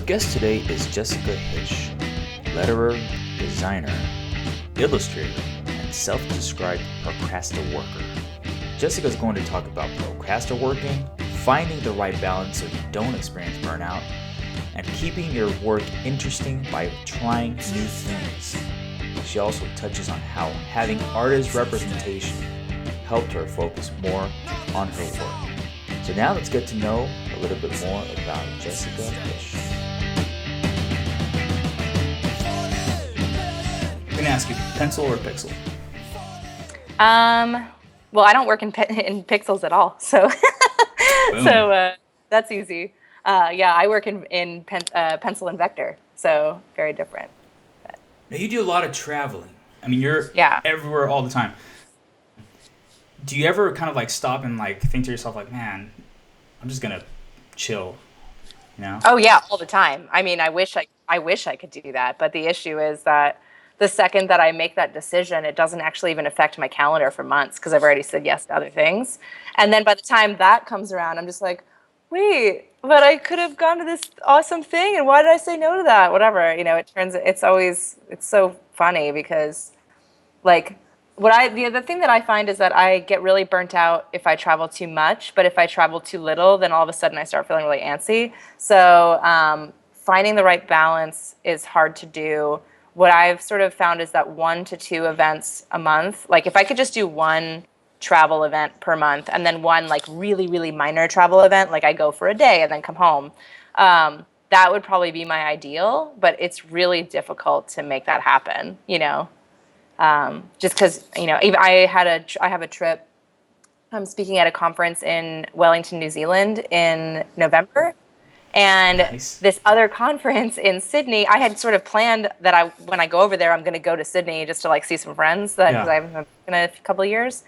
guest today is Jessica Hische, letterer, designer, illustrator, and self-described procrastiworker. Jessica is going to talk about procrastinating, finding the right balance so you don't experience burnout, and keeping your work interesting by trying new things. She also touches on how having artist representation helped her focus more on her work. So now let's get to know a little bit more about Jessica Hische. I'm going to ask you, pencil or pixel? Well, I don't work in pixels at all, so Boom. so that's easy. Yeah, I work in pencil and vector, so very different. But, Now you do a lot of traveling. I mean, you're yeah. everywhere all the time. Do you ever kind of like stop and like think to yourself like, man, I'm just gonna chill, you know? Oh yeah, all the time. I mean, I wish I could do that, but the issue is that the second that I make that decision, it doesn't actually even affect my calendar for months because I've already said yes to other things. And then by the time that comes around, I'm just like, wait, but I could have gone to this awesome thing, and why did I say no to that? Whatever, it's so funny because like the other thing that I find is that I get really burnt out if I travel too much, but if I travel too little, then all of a sudden I start feeling really antsy. So finding the right balance is hard to do. What I've sort of found is that 1 to 2 events a month, like if I could just do one travel event per month and then one like really, really minor travel event, like I go for a day and then come home, that would probably be my ideal, but it's really difficult to make that happen, just because even I have a trip. I'm speaking at a conference in Wellington, New Zealand in November, and Nice. this other conference in Sydney. I had sort of planned that when I go over there, I'm going to go to Sydney just to like see some friends because Yeah. I haven't been in a couple of years,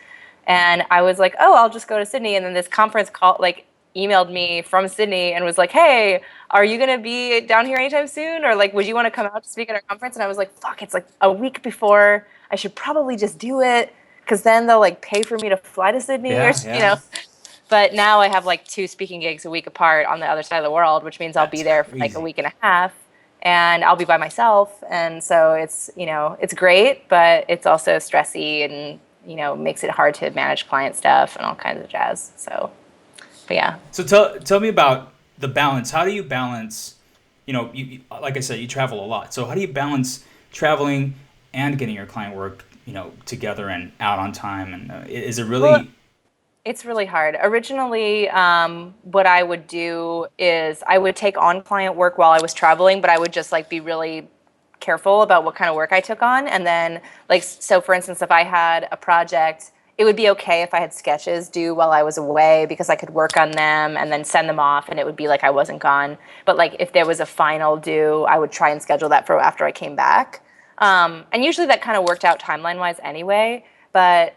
and I was like, oh, I'll just go to Sydney, and then this conference call like emailed me from Sydney and was like, hey, are you going to be down here anytime soon? Or like, would you want to come out to speak at our conference? And I was like, fuck, it's like a week before. I should probably just do it because then they'll like pay for me to fly to Sydney or, Yeah, yeah. But now I have like 2 speaking gigs a week apart on the other side of the world, which means I'll be That's there for like a crazy. week and a half and I'll be by myself. And so it's great, but it's also stressy and, makes it hard to manage client stuff and all kinds of jazz. So, but yeah. So tell me about the balance. How do you balance, like I said, you travel a lot. So how do you balance traveling and getting your client work, together and out on time? And is it Well, really it's really hard. Originally, what I would do is I would take on client work while I was traveling, but I would just like be really careful about what kind of work I took on. And then, like, so for instance, if I had a project, it would be okay if I had sketches due while I was away because I could work on them and then send them off, and it would be like I wasn't gone. But like if there was a final due, I would try and schedule that for after I came back. And usually that kind of worked out timeline wise anyway. But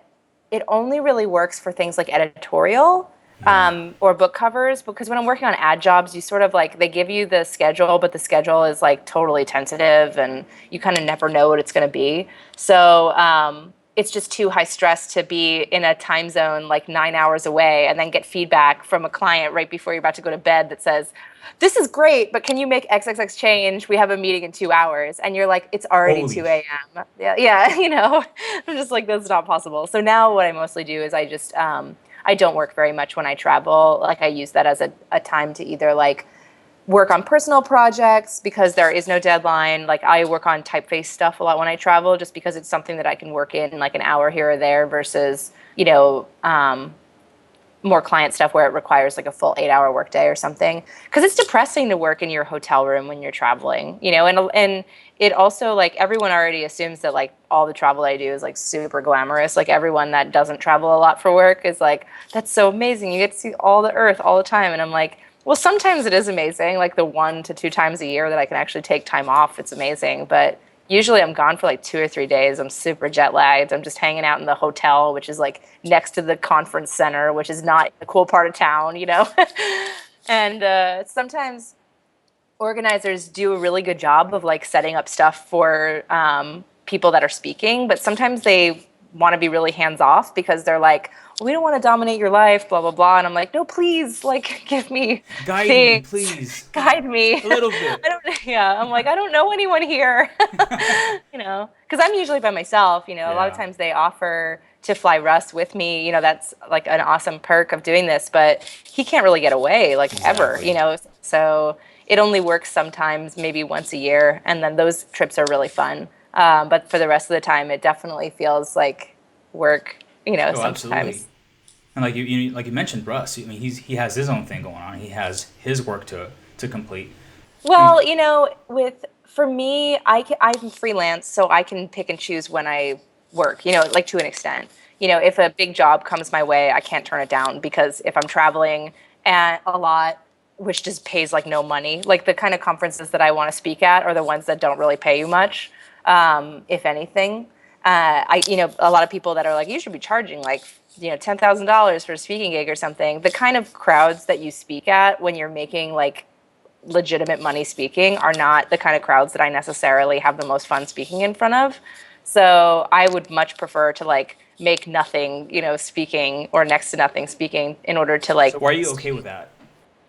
it only really works for things like editorial yeah. or book covers because when I'm working on ad jobs, you sort of like they give you the schedule, but the schedule is like totally tentative and you kind of never know what it's going to be. So it's just too high stress to be in a time zone like 9 hours away and then get feedback from a client right before you're about to go to bed that says, this is great, but can you make XXX change? We have a meeting in 2 hours. And you're like, it's already Holy. 2 a.m. Yeah, yeah, I'm just like, that's not possible. So now what I mostly do is I don't work very much when I travel. Like I use that as a time to either like work on personal projects because there is no deadline. Like I work on typeface stuff a lot when I travel just because it's something that I can work in like an hour here or there versus, more client stuff where it requires like a full 8 hour workday or something. Because it's depressing to work in your hotel room when you're traveling, and it also like everyone already assumes that like all the travel I do is like super glamorous. Like everyone that doesn't travel a lot for work is like, that's so amazing. You get to see all the earth all the time. And I'm like, well, sometimes it is amazing. Like the 1 to 2 times a year that I can actually take time off, it's amazing. But usually I'm gone for like 2 or 3 days. I'm super jet lagged. I'm just hanging out in the hotel, which is like next to the conference center, which is not the cool part of town. And sometimes organizers do a really good job of like setting up stuff for people that are speaking, but sometimes they want to be really hands off because they're like, well, we don't want to dominate your life, blah, blah, blah. And I'm like, no, please, like, give me Guide me, things, please. guide me. A little bit. I don't, yeah, I'm like, I don't know anyone here, because I'm usually by myself. A lot of Yeah, times they offer to fly Russ with me. That's like an awesome perk of doing this, but he can't really get away like ever, exactly. so it only works sometimes, maybe once a year, and then those trips are really fun. But for the rest of the time, it definitely feels like work, Oh, absolutely. sometimes. And like you mentioned, Russ. I mean, he has his own thing going on. He has his work to complete. I mean, Well, for me, I'm freelance, so I can pick and choose when I work, like to an extent. If a big job comes my way, I can't turn it down because if I'm traveling and a lot, which just pays like no money, like the kind of conferences that I want to speak at are the ones that don't really pay you much, if anything. A lot of people that are like, you should be charging like, $10,000 for a speaking gig or something. The kind of crowds that you speak at when you're making like legitimate money speaking are not the kind of crowds that I necessarily have the most fun speaking in front of. So I would much prefer to like make nothing, speaking or next to nothing speaking in order to so like why are you okay with that?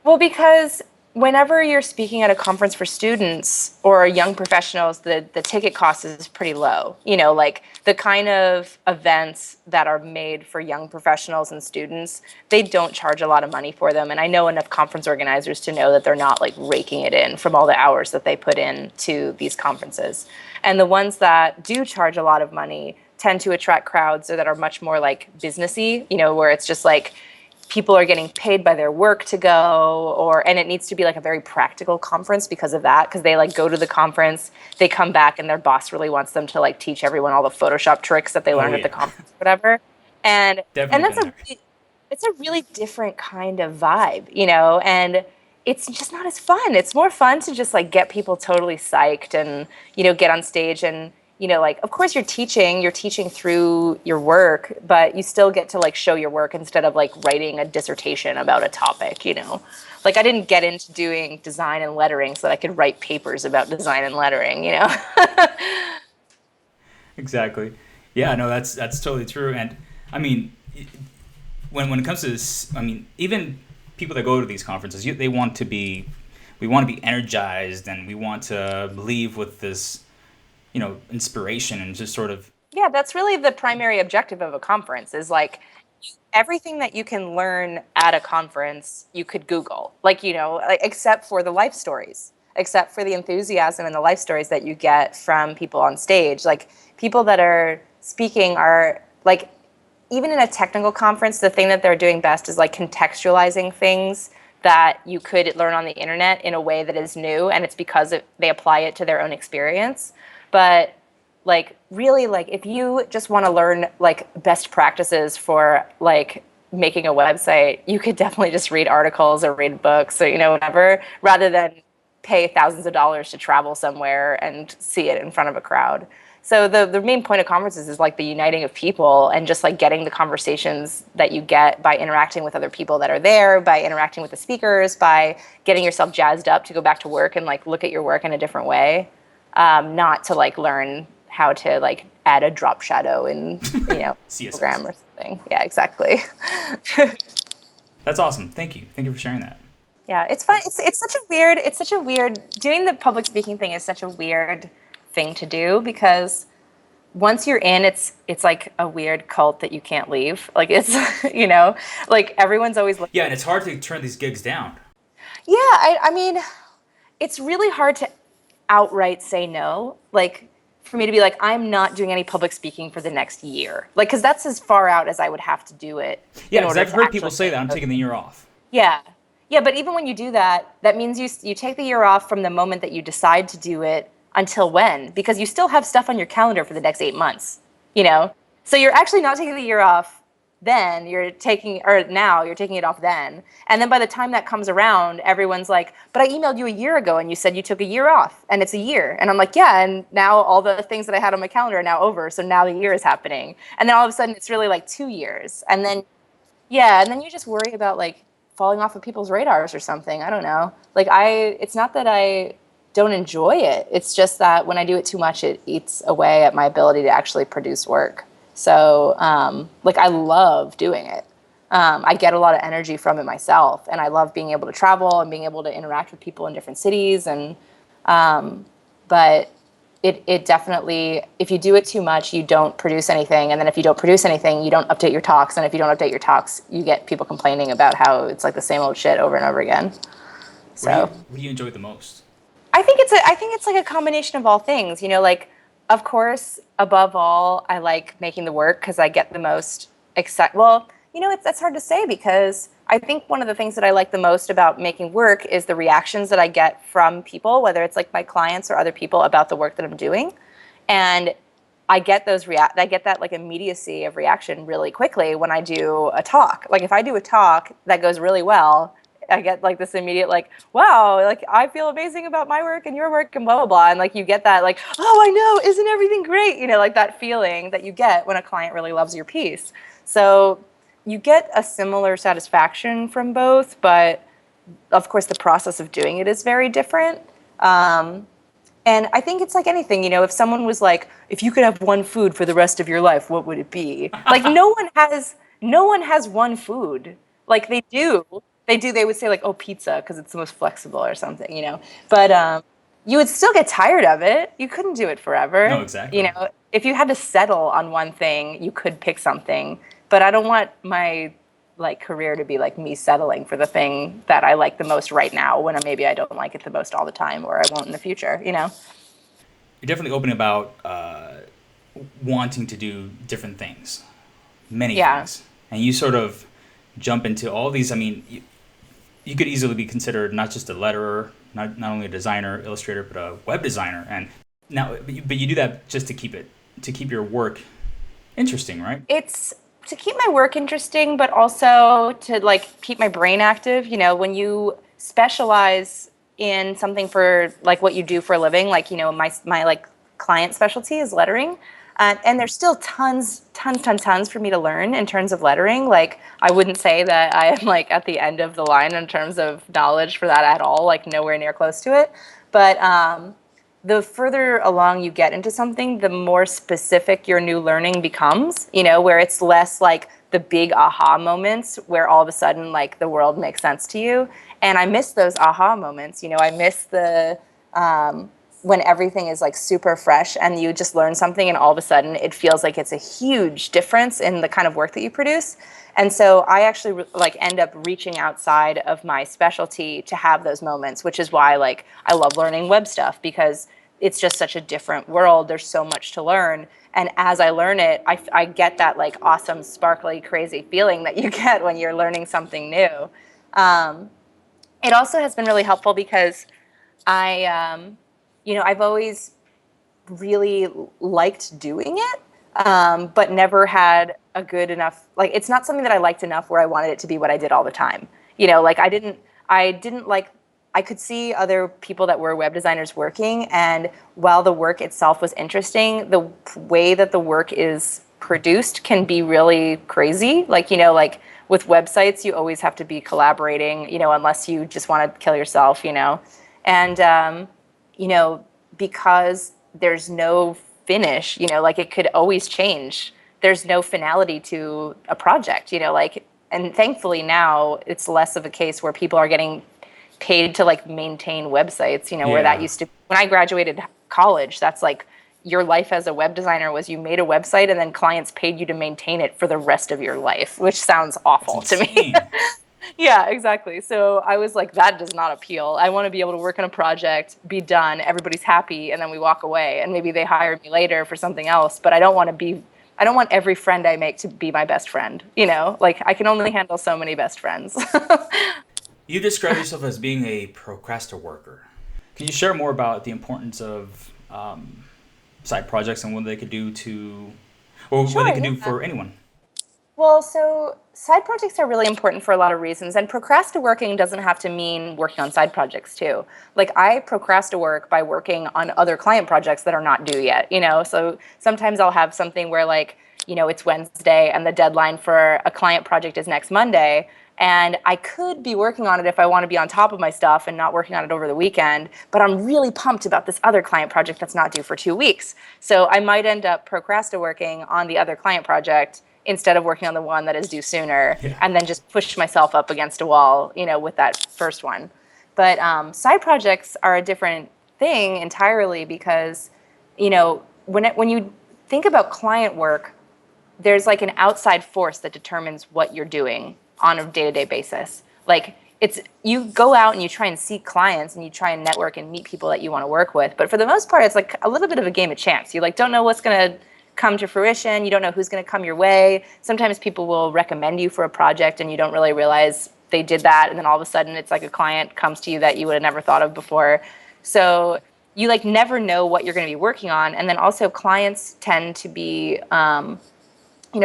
well, because whenever you're speaking at a conference for students or young professionals, the ticket cost is pretty low. Like the kind of events that are made for young professionals and students, they don't charge a lot of money for them. And I know enough conference organizers to know that they're not like raking it in from all the hours that they put in to these conferences. And the ones that do charge a lot of money tend to attract crowds that are much more like businessy, where it's just like people are getting paid by their work to go, and it needs to be like a very practical conference because of that, because they like go to the conference, they come back and their boss really wants them to like teach everyone all the Photoshop tricks that they Oh learned at the yeah, conference or whatever. And definitely that's been there. it's a really different kind of vibe, and it's just not as fun. It's more fun to just like get people totally psyched and get on stage and like of course you're teaching through your work, but you still get to like show your work instead of like writing a dissertation about a topic. Like I didn't get into doing design and lettering so that I could write papers about design and lettering. Exactly. Yeah, no, that's totally true. And I mean, when it comes to this, I mean, even people that go to these conferences, they want to be, we want to be energized, and we want to leave with this, inspiration and just sort of. Yeah, that's really the primary objective of a conference is like everything that you can learn at a conference, you could Google, like, like, except for the life stories, except for the enthusiasm and the life stories that you get from people on stage. Like, people that are speaking are like, even in a technical conference, the thing that they're doing best is like contextualizing things that you could learn on the internet in a way that is new, and it's because they apply it to their own experience. But like really, like if you just want to learn like best practices for like making a website, you could definitely just read articles or read books or whatever, rather than pay thousands of dollars to travel somewhere and see it in front of a crowd. So the main point of conferences is like the uniting of people and just like getting the conversations that you get by interacting with other people that are there, by interacting with the speakers, by getting yourself jazzed up to go back to work and like look at your work in a different way, not to like learn how to like add a drop shadow in CSS. program or something. Yeah, exactly. That's awesome. Thank you for sharing that. Yeah, it's fun. It's such a weird doing the public speaking thing is such a weird thing to do because once you're in, it's like a weird cult that you can't leave. Like it's like everyone's always looking. Yeah, and it's hard to turn these gigs down. Yeah, I mean, it's really hard to outright say no. Like for me to be like, I'm not doing any public speaking for the next year. Like, because that's as far out as I would have to do it Yeah, in because order I've to heard people actually say say that I'm no. taking the year off. Yeah. Yeah, but even when you do that, that means you take the year off from the moment that you decide to do it until when? Because you still have stuff on your calendar for the next 8 months, you know? So you're actually not taking the year off then, now you're taking it off then. And then by the time that comes around, everyone's like, but I emailed you a year ago and you said you took a year off and it's a year. And I'm like, yeah, and now all the things that I had on my calendar are now over. So now the year is happening. And then all of a sudden it's really like 2 years. And then yeah, and then you just worry about like falling off of people's radars or something. I don't know. Like it's not that I don't enjoy it. It's just that when I do it too much, it eats away at my ability to actually produce work. So, like, I love doing it. I get a lot of energy from it myself, and I love being able to travel and being able to interact with people in different cities. And but it definitely, if you do it too much, you don't produce anything, and then if you don't produce anything, you don't update your talks, and if you don't update your talks, you get people complaining about how it's like the same old shit over and over again. So. What do you enjoy the most? I think it's like a combination of all things. Like, of course, above all, I like making the work because I get the most excited. Well, that's hard to say because I think one of the things that I like the most about making work is the reactions that I get from people, whether it's like my clients or other people about the work that I'm doing. And I get that like immediacy of reaction really quickly when I do a talk. Like if I do a talk that goes really well, I get like this immediate like, wow, like I feel amazing about my work and your work and blah blah blah. And like you get that like, oh, I know, isn't everything great? Like that feeling that you get when a client really loves your piece. So you get a similar satisfaction from both, but of course the process of doing it is very different. And I think it's like anything, if someone was like, if you could have one food for the rest of your life, what would it be? Like no one has one food. Like they do. They would say like, oh, pizza because it's the most flexible or something. But you would still get tired of it. You couldn't do it No, forever. exactly. If you had to settle on one thing, you could pick something. But I don't want my like career to be like me settling for the thing that I like the most right now when maybe I don't like it the most all the time or I won't in the future. You're definitely open about wanting to do different things, many Yeah. things, and you sort of jump into all these. I mean, you could easily be considered not just a letterer, not only a designer, illustrator, but a web designer. And now, but you do that just to keep your work interesting, right? It's to keep my work interesting, but also to like keep my brain active. When you specialize in something for like what you do for a living, like my like client specialty is lettering, and there's still tons for me to learn in terms of lettering. Like I wouldn't say that I am like at the end of the line in terms of knowledge for that at all. Like nowhere near close to it, but the further along you get into something, the more specific your new learning becomes, where it's less like the big aha moments where all of a sudden like the world makes sense to you. And I miss those aha moments. I miss the when everything is like super fresh and you just learn something and all of a sudden it feels like it's a huge difference in the kind of work that you produce. And so I actually like end up reaching outside of my specialty to have those moments, which is why like I love learning web stuff because it's just such a different world. There's so much to learn. And as I learn it, I get that like awesome, sparkly, crazy feeling that you get when you're learning something new. It also has been really helpful because I've always really liked doing it, but never had a good enough, like, it's not something that I liked enough where I wanted it to be what I did all the time. Like I didn't like, I could see other people that were web designers working, and while the work itself was interesting, the way that the work is produced can be really crazy. Like with websites, you always have to be collaborating, unless you just want to kill yourself. And, because there's no finish, like it could always change. There's no finality to a project, and thankfully now it's less of a case where people are getting paid to like maintain websites, where that Yeah, used to, when I graduated college, that's like your life as a web designer was you made a website and then clients paid you to maintain it for the rest of your life, which sounds it's awful to me. insane. Yeah, exactly. So I was like, that does not appeal. I want to be able to work on a project, be done, everybody's happy, and then we walk away. And maybe they hire me later for something else. But I don't want every friend I make to be my best friend. Like I can only handle so many best friends. You describe yourself as being a procrastiworker worker. Can you share more about the importance of side projects and what they could do or what they Sure, could do yeah. for anyone? Well, so side projects are really important for a lot of reasons, and procrastinating doesn't have to mean working on side projects too. Like I procrastinate by working on other client projects that are not due yet. So sometimes I'll have something where like, it's Wednesday and the deadline for a client project is next Monday, And I could be working on it if I want to be on top of my stuff and not working on it over the weekend, but I'm really pumped about this other client project that's not due for 2 weeks. So I might end up procrastinating on the other client project instead of working on the one that is due sooner, Yeah. and then just push myself up against a wall, with that first one. But side projects are a different thing entirely because, when you think about client work, there's like an outside force that determines what you're doing on a day-to-day basis. Like it's you go out and you try and seek clients and you try and network and meet people that you want to work with. But for the most part, it's like a little bit of a game of chance. You like don't know what's going to come to fruition. You don't know who's going to come your way. Sometimes people will recommend you for a project and you don't really realize they did that. And then all of a sudden it's like a client comes to you that you would have never thought of before. So you like never know what you're going to be working on. And then also clients tend to be,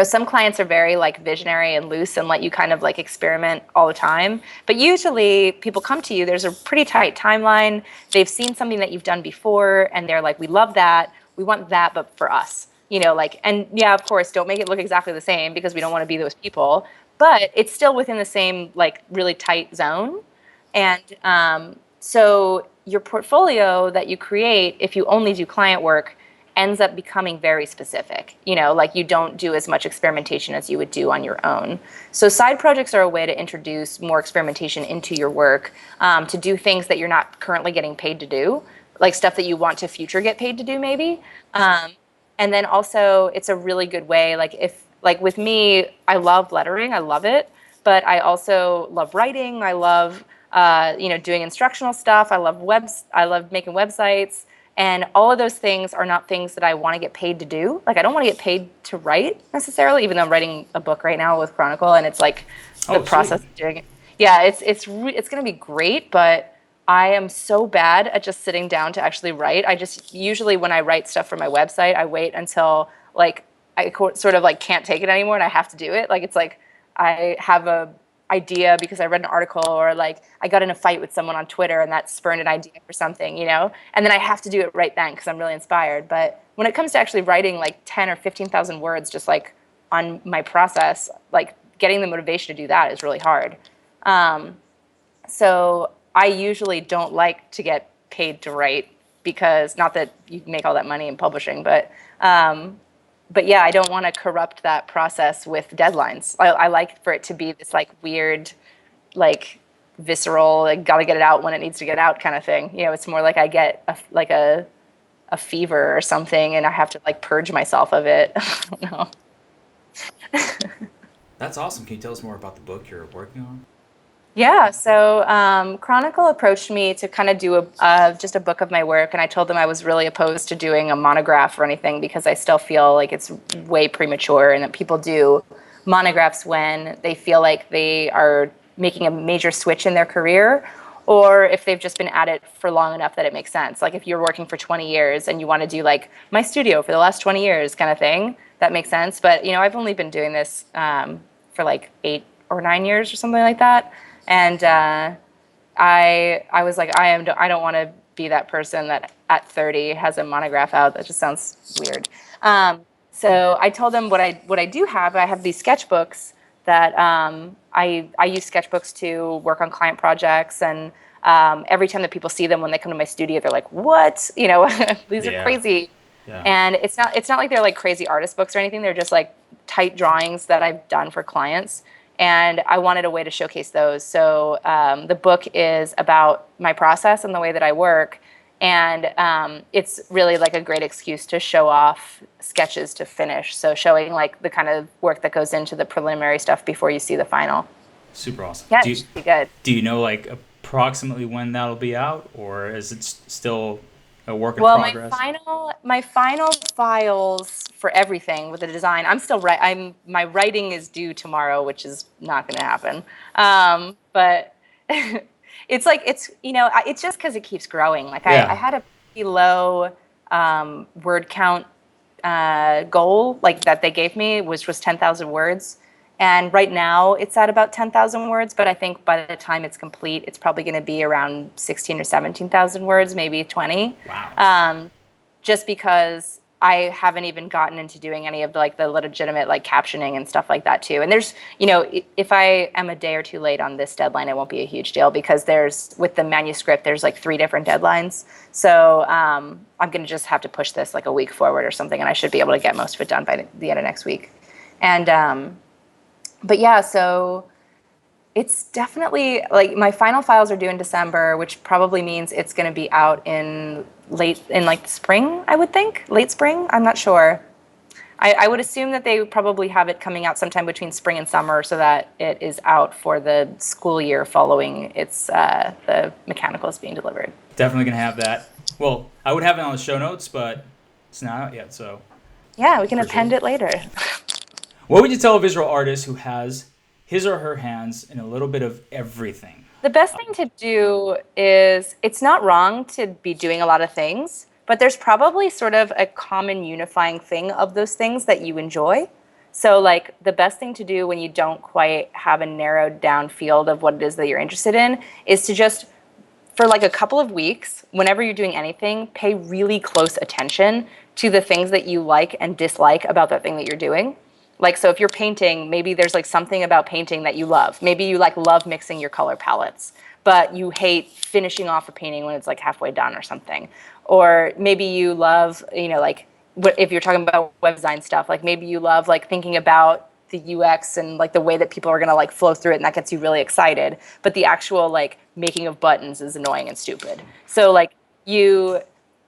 some clients are very like visionary and loose and let you kind of like experiment all the time. But usually people come to you, there's a pretty tight timeline. They've seen something that you've done before and they're like, we love that. We want that, but for us, and yeah, of course, don't make it look exactly the same because we don't want to be those people, but it's still within the same like really tight zone. And so your portfolio that you create, if you only do client work, ends up becoming very specific. Like you don't do as much experimentation as you would do on your own. So side projects are a way to introduce more experimentation into your work, to do things that you're not currently getting paid to do, like stuff that you want to future get paid to do maybe. And then also it's a really good way, like with me, I love lettering, I love it, but I also love writing. I love, doing instructional stuff. I love making websites. And all of those things are not things that I want to get paid to do. Like I don't want to get paid to write necessarily, even though I'm writing a book right now with Chronicle, and it's like the process of doing it. Yeah, it's going to be great, but I am so bad at just sitting down to actually write. I just usually when I write stuff for my website, I wait until like I sort of like can't take it anymore and I have to do it. Like it's like I have a idea because I read an article or like I got in a fight with someone on Twitter and that spurned an idea for something, and then I have to do it right then because I'm really inspired. But when it comes to actually writing like 10 or 15,000 words just like on my process, like getting the motivation to do that is really hard. So I usually don't like to get paid to write because not that you make all that money in publishing, but yeah, I don't want to corrupt that process with deadlines. I like for it to be this like weird, like visceral, like gotta get it out when it needs to get out kind of thing. It's more like I get a fever or something and I have to like purge myself of it. I don't know. That's awesome. Can you tell us more about the book you're working on? Yeah, so Chronicle approached me to kind of do just a book of my work, and I told them I was really opposed to doing a monograph or anything because I still feel like it's way premature, and that people do monographs when they feel like they are making a major switch in their career, or if they've just been at it for long enough that it makes sense. Like if you're working for 20 years and you want to do like my studio for the last 20 years kind of thing, that makes sense. But I've only been doing this for like 8 or 9 years or something like that. And I was like, I don't want to be that person that at 30 has a monograph out. That just sounds weird. So I told them what I do have. I have these sketchbooks that I use sketchbooks to work on client projects, and every time that people see them when they come to my studio, they're like, "What? These are Yeah. crazy." Yeah. And it's not like they're like crazy artist books or anything. They're just like tight drawings that I've done for clients. And I wanted a way to showcase those. So the book is about my process and the way that I work. And it's really like a great excuse to show off sketches to finish. So showing like the kind of work that goes into the preliminary stuff before you see the final. Super awesome. Yeah, Do it you, should be good. do you know like approximately when that'll be out, or is it still a work in Well, my progress? final my final files for everything with the design, I'm still right. My writing is due tomorrow, which is not going to happen. But it's like it's just because it keeps growing. Like I Yeah. had a pretty low word count goal like that they gave me, which was 10,000 words. And right now it's at about 10,000 words, but I think by the time it's complete, it's probably going to be around 16 or 17,000 words, maybe 20. Wow. Just because I haven't even gotten into doing any of the legitimate like captioning and stuff like that too. And there's, you know, if I am a day or two late on this deadline, it won't be a huge deal because there's with the manuscript, there's like 3 different deadlines. So I'm gonna just have to push this like a week forward or something, and I should be able to get most of it done by the end of next week. And but yeah, so it's definitely like my final files are due in December, which probably means it's going to be out in like spring, I would think. Late spring? I'm not sure. I would assume that they would probably have it coming out sometime between spring and summer so that it is out for the school year following its the mechanicals being delivered. Definitely gonna have that. Well, I would have it on the show notes, but it's not out yet, so. Yeah, we can For append sure. it later. What would you tell a visual artist who has his or her hands in a little bit of everything? The best thing to do is it's not wrong to be doing a lot of things, but there's probably sort of a common unifying thing of those things that you enjoy. So, like, the best thing to do when you don't quite have a narrowed down field of what it is that you're interested in is to just, for like a couple of weeks, whenever you're doing anything, pay really close attention to the things that you like and dislike about that thing that you're doing. Like, so if you're painting, maybe there's like something about painting that you love. Maybe you like love mixing your color palettes, but you hate finishing off a painting when it's like halfway done or something. Or maybe you love, you know, like if you're talking about web design stuff, like maybe you love like thinking about the UX and like the way that people are going to like flow through it, and that gets you really excited. But the actual like making of buttons is annoying and stupid. So like you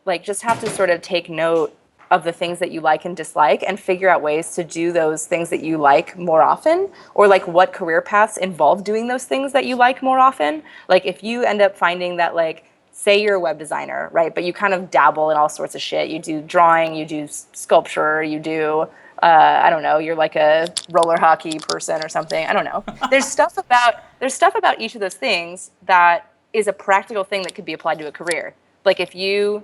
like just have to sort of take note of the things that you like and dislike and figure out ways to do those things that you like more often, or like what career paths involve doing those things that you like more often. Like if you end up finding that, like, say you're a web designer, right, but you kind of dabble in all sorts of shit. You do drawing, you do sculpture, you do I don't know, you're like a roller hockey person or something. I don't know. There's stuff about each of those things that is a practical thing that could be applied to a career. Like if you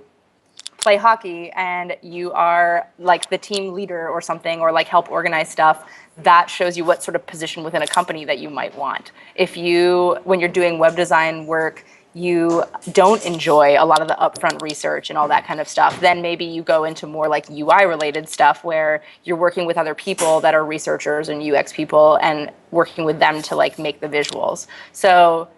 play hockey and you are like the team leader or something, or like help organize stuff, that shows you what sort of position within a company that you might want. If you, when you're doing web design work, you don't enjoy a lot of the upfront research and all that kind of stuff, then maybe you go into more like UI related stuff where you're working with other people that are researchers and UX people and working with them to like make the visuals. So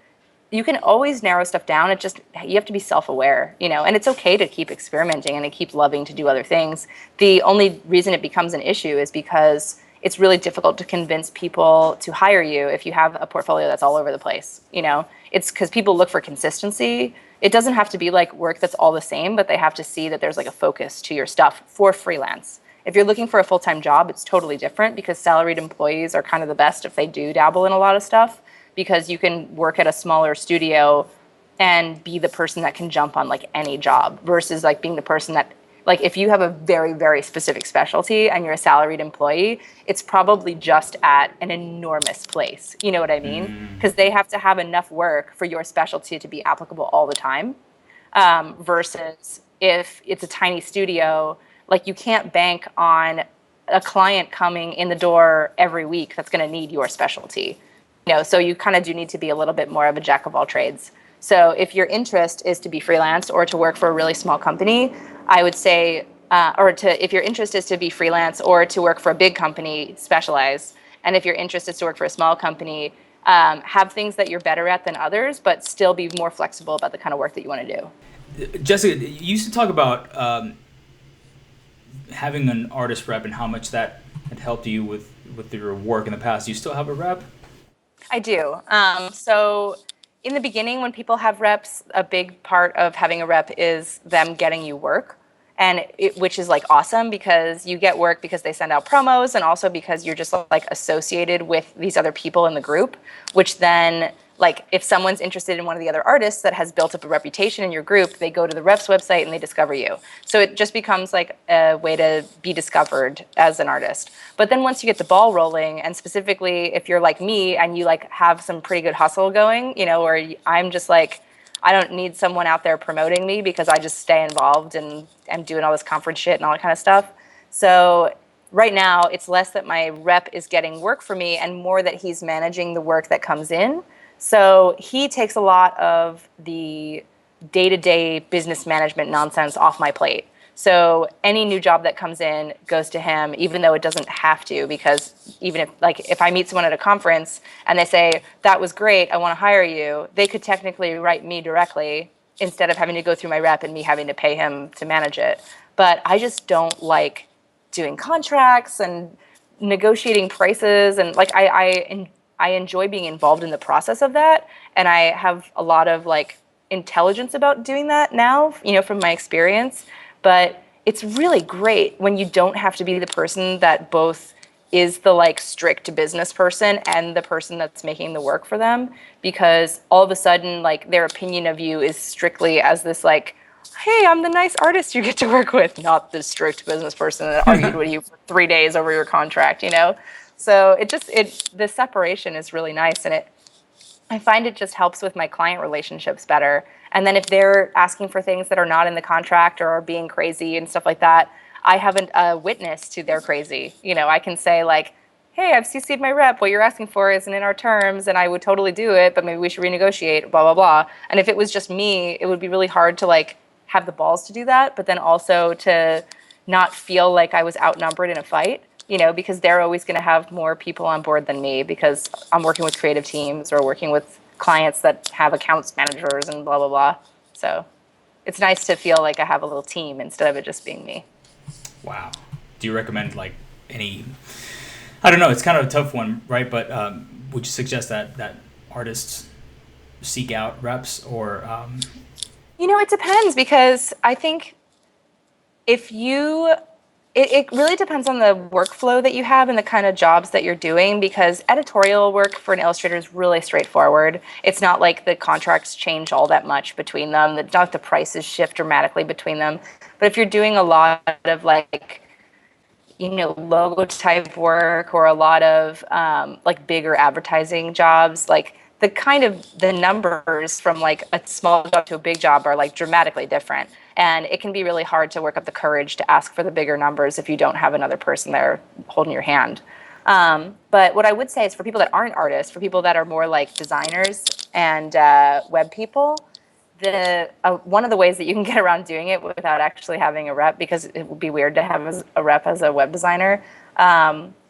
you can always narrow stuff down. It just, you have to be self-aware, you know, and it's okay to keep experimenting and to keep loving to do other things. The only reason it becomes an issue is because it's really difficult to convince people to hire you if you have a portfolio that's all over the place, you know. It's because people look for consistency. It doesn't have to be like work that's all the same, but they have to see that there's like a focus to your stuff for freelance. If you're looking for a full-time job, it's totally different because salaried employees are kind of the best if they do dabble in a lot of stuff, because you can work at a smaller studio and be the person that can jump on like any job versus like being the person that, like, if you have a very, very specific specialty and you're a salaried employee, it's probably just at an enormous place. You know what I mean? Because they have to have enough work for your specialty to be applicable all the time. Versus if it's a tiny studio, like you can't bank on a client coming in the door every week that's going to need your specialty. You know, so you kind of do need to be a little bit more of a jack of all trades. So if your interest is to be freelance or to work for a really small company, I would say, if your interest is to be freelance or to work for a big company, specialize. And if your interest is to work for a small company, have things that you're better at than others, but still be more flexible about the kind of work that you want to do. Jessica, you used to talk about having an artist rep and how much that had helped you with your work in the past. Do you still have a rep? I do. So in the beginning, when people have reps, a big part of having a rep is them getting you work, and which is like awesome because you get work because they send out promos, and also because you're just like associated with these other people in the group, which then, like, if someone's interested in one of the other artists that has built up a reputation in your group, they go to the rep's website and they discover you. So it just becomes like a way to be discovered as an artist. But then once you get the ball rolling, and specifically if you're like me and you like have some pretty good hustle going, you know, where I'm just like, I don't need someone out there promoting me because I just stay involved and am doing all this conference shit and all that kind of stuff. So right now it's less that my rep is getting work for me and more that he's managing the work that comes in. So he takes a lot of the day-to-day business management nonsense off my plate. So any new job that comes in goes to him, even though it doesn't have to, because even if I meet someone at a conference and they say, that was great, I want to hire you, they could technically write me directly instead of having to go through my rep and me having to pay him to manage it. But I just don't like doing contracts and negotiating prices, and like I enjoy being involved in the process of that, and I have a lot of like intelligence about doing that now, from my experience. But it's really great when you don't have to be the person that both is the like strict business person and the person that's making the work for them, because all of a sudden like their opinion of you is strictly as this like, hey, I'm the nice artist you get to work with, not the strict business person that argued with you for 3 days over your contract. So the separation is really nice, and I find it just helps with my client relationships better. And then if they're asking for things that are not in the contract or are being crazy and stuff like that, I have a witness to their crazy. I can say like, hey, I've CC'd my rep. What you're asking for isn't in our terms, and I would totally do it, but maybe we should renegotiate, blah, blah, blah. And if it was just me, it would be really hard to like have the balls to do that, but then also to not feel like I was outnumbered in a fight, because they're always going to have more people on board than me because I'm working with creative teams or working with clients that have accounts managers and blah, blah, blah. So it's nice to feel like I have a little team instead of it just being me. Wow. Do you recommend like any, I don't know, it's kind of a tough one, right? But would you suggest that artists seek out reps or? It depends, because I think it really depends on the workflow that you have and the kind of jobs that you're doing, because editorial work for an illustrator is really straightforward. It's not like the contracts change all that much between them. Not like the prices shift dramatically between them. But if you're doing a lot of like, logo type work or a lot of like bigger advertising jobs, like the numbers from like a small job to a big job are like dramatically different. And it can be really hard to work up the courage to ask for the bigger numbers if you don't have another person there holding your hand. But what I would say is for people that aren't artists, for people that are more like designers and web people, one of the ways that you can get around doing it without actually having a rep, because it would be weird to have a rep as a web designer,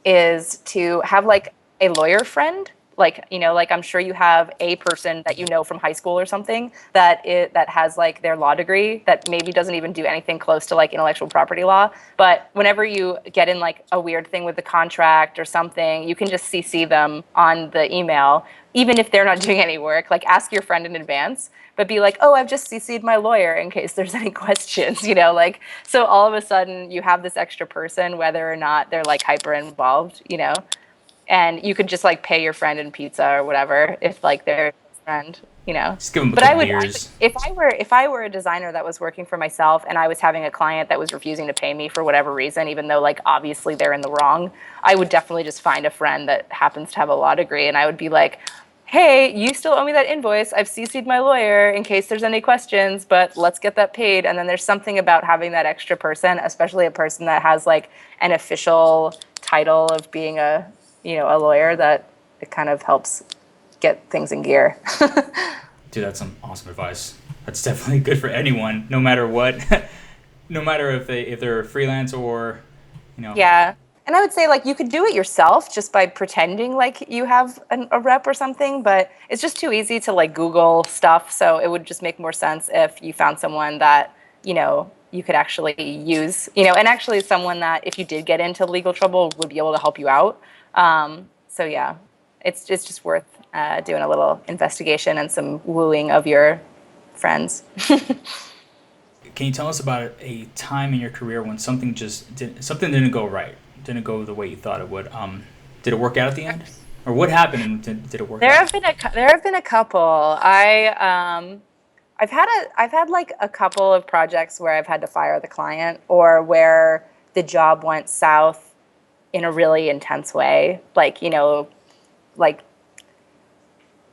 is to have like a lawyer friend. Like I'm sure you have a person that you know from high school or something that has like their law degree that maybe doesn't even do anything close to like intellectual property law. But whenever you get in like a weird thing with the contract or something, you can just CC them on the email, even if they're not doing any work. Like ask your friend in advance, but be like, oh, I've just CC'd my lawyer in case there's any questions, like, so all of a sudden you have this extra person, whether or not they're like hyper involved. And you could just like pay your friend in pizza or whatever if like they're a friend. Just give them a But couple beers. if I were a designer that was working for myself and I was having a client that was refusing to pay me for whatever reason, even though like obviously they're in the wrong, I would definitely just find a friend that happens to have a law degree, and I would be like, hey, you still owe me that invoice. I've CC'd my lawyer in case there's any questions, but let's get that paid. And then there's something about having that extra person, especially a person that has like an official title of being a lawyer, that it kind of helps get things in gear. Dude, that's some awesome advice. That's definitely good for anyone, no matter what, no matter if they're freelance or, Yeah. And I would say like you could do it yourself just by pretending like you have a rep or something, but it's just too easy to like Google stuff. So it would just make more sense if you found someone that, you could actually use, and actually someone that if you did get into legal trouble would be able to help you out. So yeah, it's just worth doing a little investigation and some wooing of your friends. Can you tell us about a time in your career when something didn't go right, didn't go the way you thought it would? Did it work out at the end, or what happened and did it work out? There have been a couple. I've had like a couple of projects where I've had to fire the client, or where the job went south in a really intense way. Like, like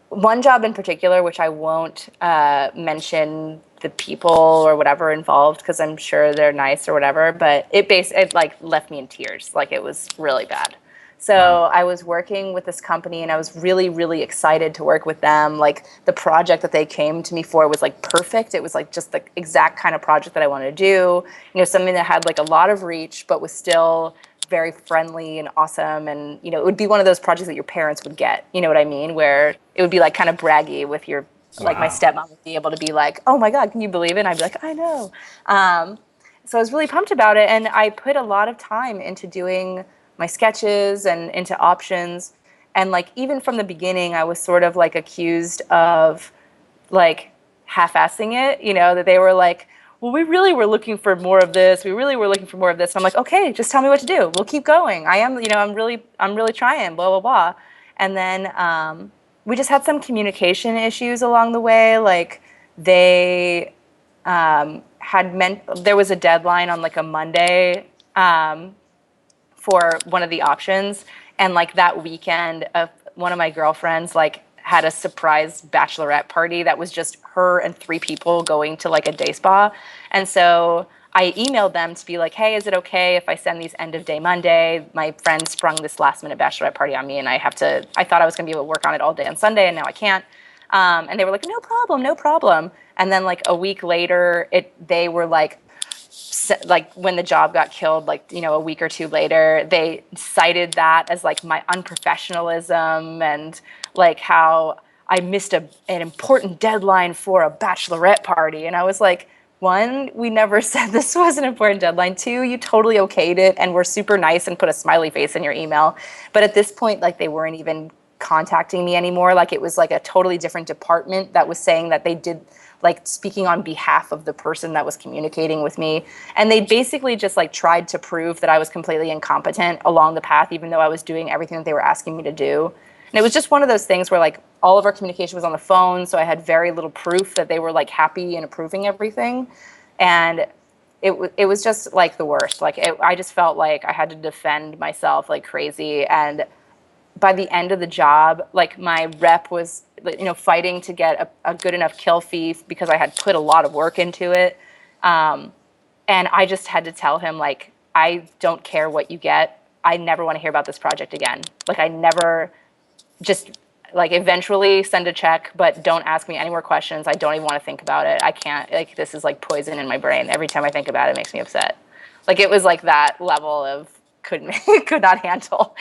one job in particular, which I won't mention the people or whatever involved, because I'm sure they're nice or whatever, but it like left me in tears. Like it was really bad. So Wow. I was working with this company and I was really, really excited to work with them. Like the project that they came to me for was like perfect. It was like just the exact kind of project that I wanted to do. Something that had like a lot of reach, but was still very friendly and awesome. And, it would be one of those projects that your parents would get, you know what I mean? Where it would be like kind of braggy with like my Wow. stepmom would be able to be like, oh my God, can you believe it? And I'd be like, I know. So I was really pumped about it. And I put a lot of time into doing my sketches and into options. And like, even from the beginning, I was sort of like accused of like half-assing it, that they were like, well, we really were looking for more of this. We really were looking for more of this. And I'm like, okay, just tell me what to do. We'll keep going. I'm really trying, blah, blah, blah. And then we just had some communication issues along the way. Like they there was a deadline on like a Monday for one of the options, and like that weekend of one of my girlfriends like had a surprise bachelorette party that was just her and three people going to like a day spa. And so I emailed them to be like, hey, is it okay if I send these end of day Monday? My friend sprung this last minute bachelorette party on me and I thought I was gonna be able to work on it all day on Sunday and now I can't. And they were like, no problem, no problem. And then like a week later, they were like when the job got killed, like, a week or two later, they cited that as like my unprofessionalism and like how I missed an important deadline for a bachelorette party. And I was like, one, we never said this was an important deadline. Two, you totally okayed it and were super nice and put a smiley face in your email. But at this point, like they weren't even contacting me anymore. Like it was like a totally different department that was saying that they did like speaking on behalf of the person that was communicating with me. And they basically just like tried to prove that I was completely incompetent along the path, even though I was doing everything that they were asking me to do. And it was just one of those things where like all of our communication was on the phone. So I had very little proof that they were like happy and approving everything. And it was just like the worst. Like I just felt like I had to defend myself like crazy. And by the end of the job, like my rep was, fighting to get a good enough kill fee because I had put a lot of work into it. And I just had to tell him, like, I don't care what you get. I never want to hear about this project again. Like, I never just, like, eventually send a check, but don't ask me any more questions. I don't even want to think about it. I can't, like, this is like poison in my brain. Every time I think about it, it makes me upset. Like, it was like that level of could not handle.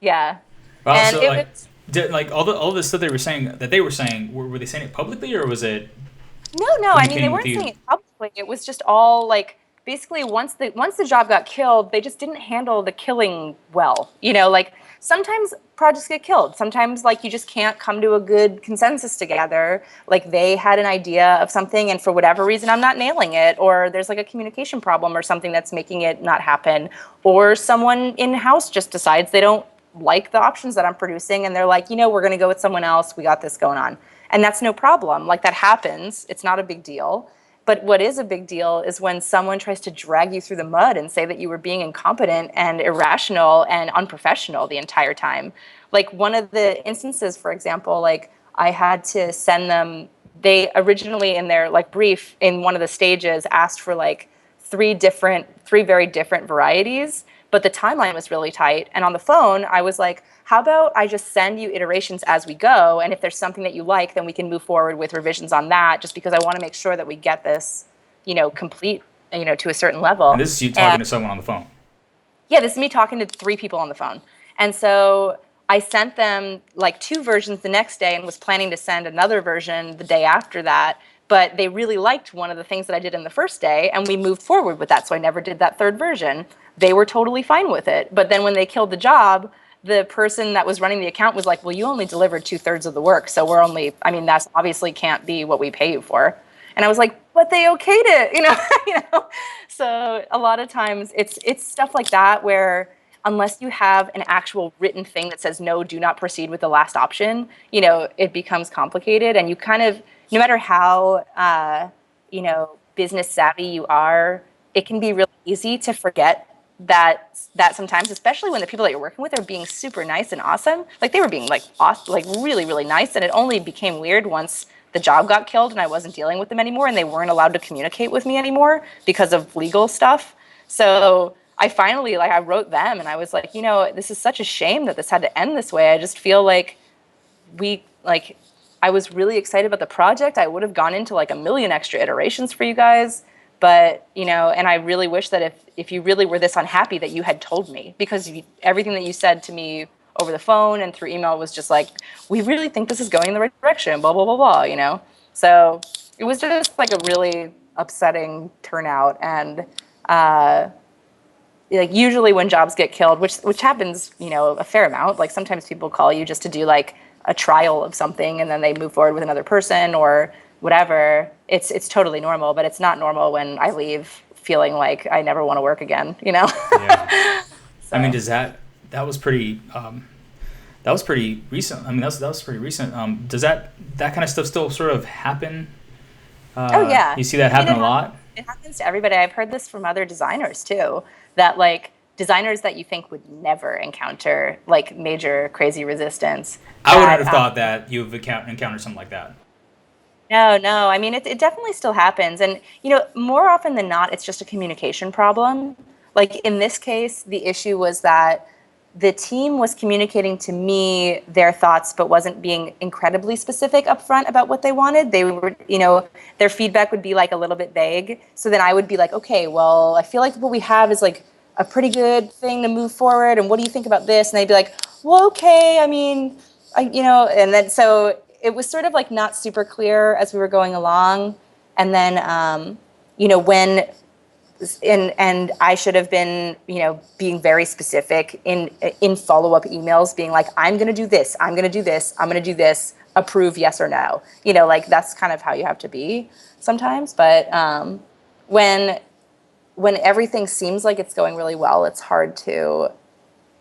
Yeah. Wow. And So it like, was like all this stuff they were saying, were they saying it publicly or was it no. I mean, they communicating with weren't saying you? it publicly. It was just all like basically once the job got killed, they just didn't handle the killing well. Like sometimes projects get killed. Sometimes like you just can't come to a good consensus together. Like they had an idea of something and for whatever reason I'm not nailing it, or there's like a communication problem or something that's making it not happen, or someone in-house just decides they don't like the options that I'm producing and they're like, we're going to go with someone else. We got this going on. And that's no problem. Like that happens. It's not a big deal. But what is a big deal is when someone tries to drag you through the mud and say that you were being incompetent and irrational and unprofessional the entire time. Like one of the instances, for example, like I had to send them, they originally in their like brief in one of the stages asked for like three very different varieties, but the timeline was really tight. And on the phone, I was like, how about I just send you iterations as we go? And if there's something that you like, then we can move forward with revisions on that, just because I want to make sure that we get this, complete, to a certain And level. this is you And talking to someone on the phone. yeah, this is me talking to three people on the phone. And so I sent them like two versions the next day and was planning to send another version the day after that. But they really liked one of the things that I did in the first day, and we moved forward with that. So I never did that third version. They were totally fine with it. But then when they killed the job, the person that was running the account was like, well, you only delivered 2/3 of the work. So I mean, that's obviously can't be what we pay you for. And I was like, but they okayed it, you know. So a lot of times it's stuff like that where unless you have an actual written thing that says no, do not proceed with the last option, it becomes complicated. And you kind of, no matter how business savvy you are, it can be really easy to forget that sometimes, especially when the people that you're working with are being super nice and awesome. Like they were being like awesome, like really, really nice, and it only became weird once the job got killed and I wasn't dealing with them anymore and they weren't allowed to communicate with me anymore because of legal stuff. So I finally, like, I wrote them and I was like, this is such a shame that this had to end this way. I just feel like we, like, I was really excited about the project. I would have gone into like a million extra iterations for you guys. But, and I really wish that if you really were this unhappy that you had told me, because everything that you said to me over the phone and through email was just like, we really think this is going in the right direction, blah, blah, blah, blah. So it was just like a really upsetting turnout. And like usually when jobs get killed, which happens, a fair amount, like sometimes people call you just to do like a trial of something and then they move forward with another person or whatever. It's totally normal, but it's not normal when I leave feeling like I never want to work again. Yeah. So. I mean, that was pretty recent. I mean, that was pretty recent. Does that kind of stuff still sort of happen? Oh yeah. You see that happen a lot? It happens to everybody. I've heard this from other designers too, that like designers that you think would never encounter like major crazy resistance. I would have thought that you've encountered something like that. No. I mean, it definitely still happens. And, more often than not, it's just a communication problem. Like in this case, the issue was that the team was communicating to me their thoughts, but wasn't being incredibly specific upfront about what they wanted. They were, their feedback would be like a little bit vague. So then I would be like, okay, well, I feel like what we have is like a pretty good thing to move forward. And what do you think about this? And they'd be like, well, okay, I mean, and then so it was sort of like not super clear as we were going along. And then, when and I should have been, being very specific in follow-up emails, being like, I'm going to do this, I'm going to do this, I'm going to do this, approve, yes or no. Like that's kind of how you have to be sometimes. But when everything seems like it's going really well, it's hard to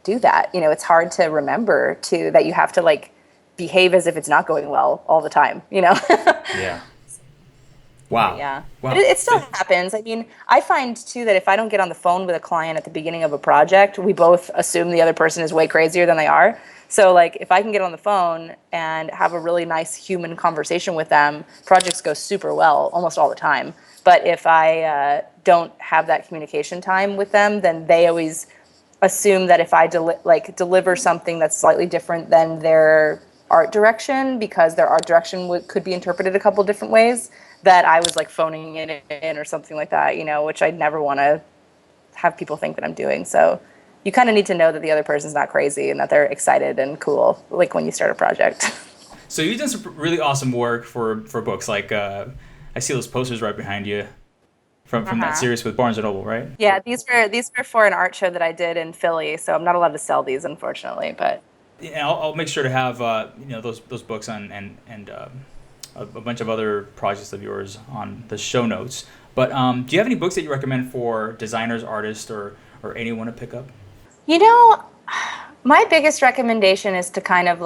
do that. It's hard to remember that you have to like behave as if it's not going well all the time. Yeah. Wow. Yeah. Wow. But it still happens. I mean, I find too that if I don't get on the phone with a client at the beginning of a project, we both assume the other person is way crazier than they are. So like if I can get on the phone and have a really nice human conversation with them, projects go super well almost all the time. But if I don't have that communication time with them, then they always assume that if I deliver something that's slightly different than their art direction, because their art direction could be interpreted a couple different ways, that I was like phoning it in or something like that, which I'd never want to have people think that I'm doing. So you kind of need to know that the other person's not crazy and that they're excited and cool, like when you start a project. So you've done some really awesome work for books. Like I see those posters right behind you from that series with Barnes & Noble, right? Yeah, these were for an art show that I did in Philly, so I'm not allowed to sell these, unfortunately. But Yeah, I'll make sure to have those books on and a bunch of other projects of yours on the show notes. But do you have any books that you recommend for designers, artists, or anyone to pick up? My biggest recommendation is to kind of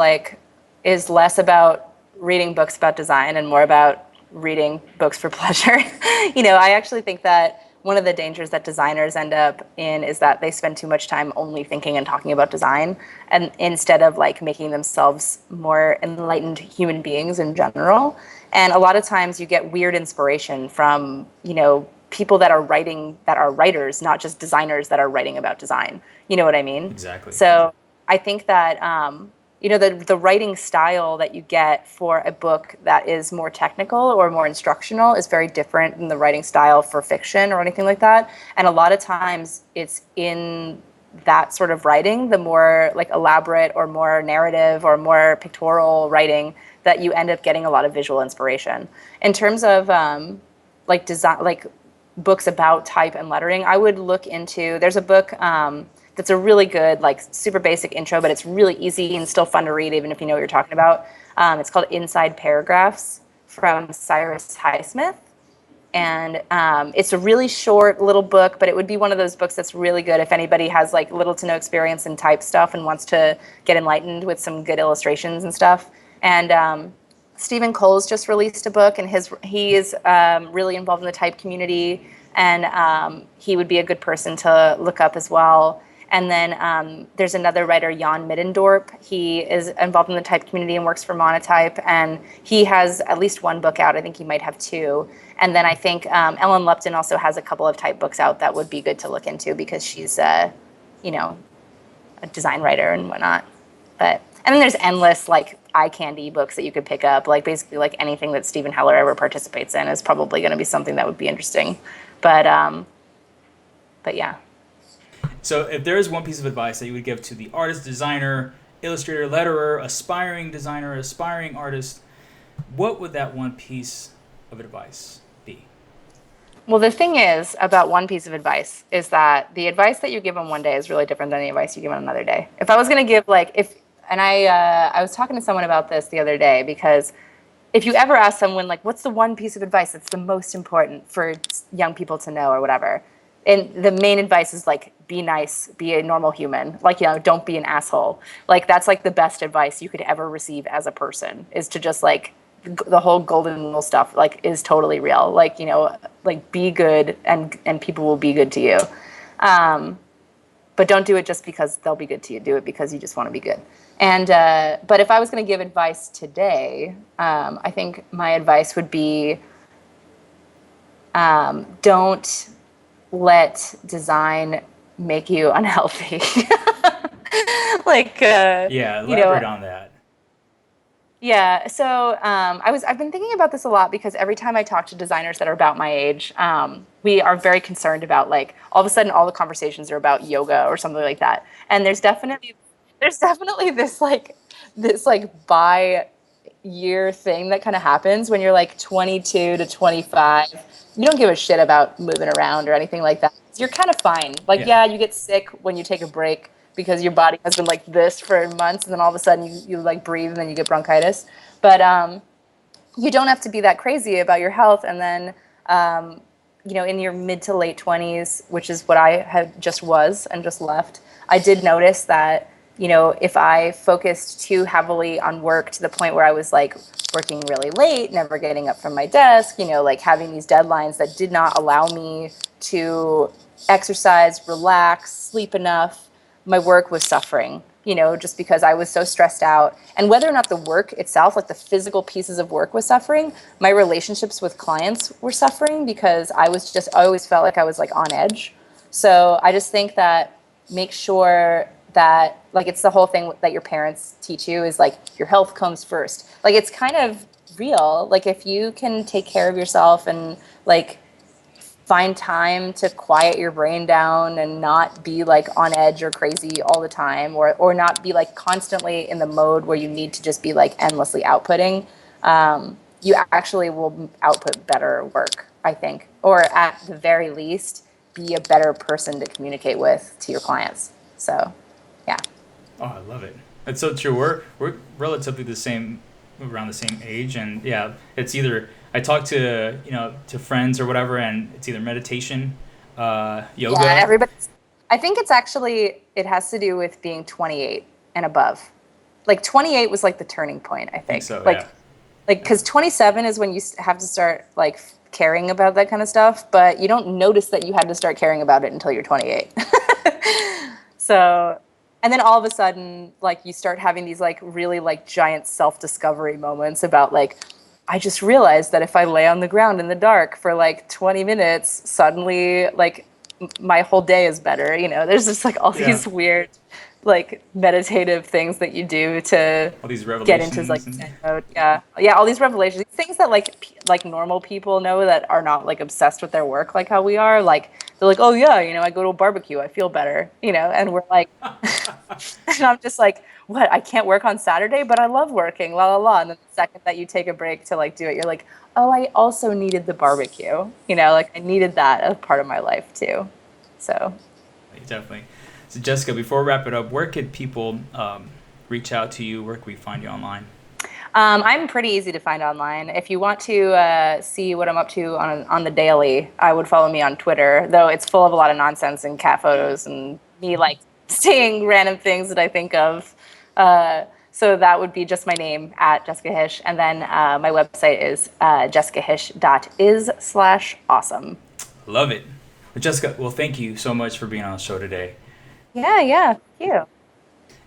is less about reading books about design and more about reading books for pleasure. I actually think that one of the dangers that designers end up in is that they spend too much time only thinking and talking about design, and instead of making themselves more enlightened human beings in general. And a lot of times you get weird inspiration from, people that are writers, not just designers that are writing about design. You know what I mean? Exactly. So I think that, the writing style that you get for a book that is more technical or more instructional is very different than the writing style for fiction or anything like that. And a lot of times it's in that sort of writing, the more elaborate or more narrative or more pictorial writing, that you end up getting a lot of visual inspiration. In terms of design, books about type and lettering, I would look into, there's a book that's a really good, super basic intro, but it's really easy and still fun to read, even if you know what you're talking about. It's called Inside Paragraphs from Cyrus Highsmith. And it's a really short little book, but it would be one of those books that's really good if anybody has little to no experience in type stuff and wants to get enlightened with some good illustrations and stuff. And Stephen Cole's just released a book, and he is really involved in the type community, and he would be a good person to look up as well. And then there's another writer, Jan Middendorp. He is involved in the type community and works for Monotype, and he has at least one book out. I think he might have two. And then I think Ellen Lupton also has a couple of type books out that would be good to look into because she's, you know, a design writer and whatnot. But and then there's endless like eye candy books that you could pick up. Like basically like anything that Stephen Heller ever participates in is probably going to be something that would be interesting. But yeah. So if there is one piece of advice that you would give to the artist, designer, illustrator, letterer, aspiring designer, aspiring artist, what would that one piece of advice be? Well, the thing is about one piece of advice is that the advice that you give on one day is really different than the advice you give on another day. If I was going to give I was talking to someone about this the other day because if you ever ask someone like, what's the one piece of advice that's the most important for young people to know or whatever, and the main advice is like, be nice, be a normal human, like, you know, don't be an asshole. Like that's like the best advice you could ever receive as a person is to just like the whole golden rule stuff like is totally real. Like, you know, like be good and people will be good to you. But don't do it just because they'll be good to you. Do it because you just want to be good. And but if I was going to give advice today, I think my advice would be don't let design make you unhealthy. Like, Yeah, elaborate on that. Yeah, so I've been thinking about this a lot because every time I talk to designers that are about my age, we are very concerned about like all of a sudden all the conversations are about yoga or something like that. And there's definitely this by year thing that kind of happens when you're like 22 to 25. You don't give a shit about moving around or anything like that. You're kind of fine. Like, Yeah. yeah, you get sick when you take a break because your body has been like this for months, and then all of a sudden you like breathe and then you get bronchitis. But you don't have to be that crazy about your health. And then, in your mid to late 20s, which is what I had just was and just left, I did notice that, if I focused too heavily on work to the point where I was like working really late, never getting up from my desk, like having these deadlines that did not allow me to exercise, relax, sleep enough, my work was suffering, just because I was so stressed out. And whether or not the work itself, like the physical pieces of work was suffering, my relationships with clients were suffering because I always felt like I was like on edge. So I just think that make sure that like it's the whole thing that your parents teach you is like your health comes first. Like it's kind of real. Like if you can take care of yourself and like find time to quiet your brain down and not be like on edge or crazy all the time, or not be like constantly in the mode where you need to just be like endlessly outputting, you actually will output better work, I think, or at the very least be a better person to communicate with to your clients. So yeah. Oh, I love it. It's so true. We're relatively the same, around the same age, and yeah, it's either I talk to friends or whatever, and it's either meditation, yoga. Yeah, I think it has to do with being 28 and above. Like 28 was like the turning point, I I think think. so. Like Yeah. because 27 is when you have to start like caring about that kind of stuff, but you don't notice that you had to start caring about it until you're 28. So, and then all of a sudden, like you start having these like really like giant self-discovery moments about like, I just realized that if I lay on the ground in the dark for like 20 minutes, suddenly like my whole day is better. There's just like all Yeah. these weird, like meditative things that you do to All these get into like revelations and Zen mode. Yeah, yeah, all these revelations, things that like like normal people know that are not like obsessed with their work like how we are. Like they're like, oh yeah, I go to a barbecue, I feel better, and we're like, and I'm just like, what? I can't work on Saturday, but I love working, la la la. And then the second that you take a break to like do it, you're like, oh, I also needed the barbecue. Like I needed that as part of my life too. So definitely. So Jessica, before we wrap it up, where could people reach out to you? Where can we find you online? I'm pretty easy to find online. If you want to see what I'm up to on the daily, I would follow me on Twitter, though it's full of a lot of nonsense and cat photos and me like saying random things that I think of. So that would be just my name at Jessica Hische. And then my website is jessicahische.is/awesome. Love it. Well, Jessica, well, thank you so much for being on the show today. Yeah. Thank you.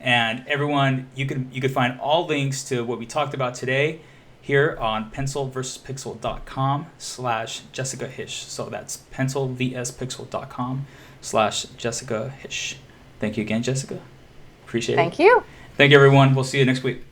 And everyone, you could find all links to what we talked about today here on pencilversuspixel.com/Jessica Hische. So that's pencilvspixel.com/Jessica Hische. Thank you again, Jessica. Appreciate it. Thank you. Thank you, everyone. We'll see you next week.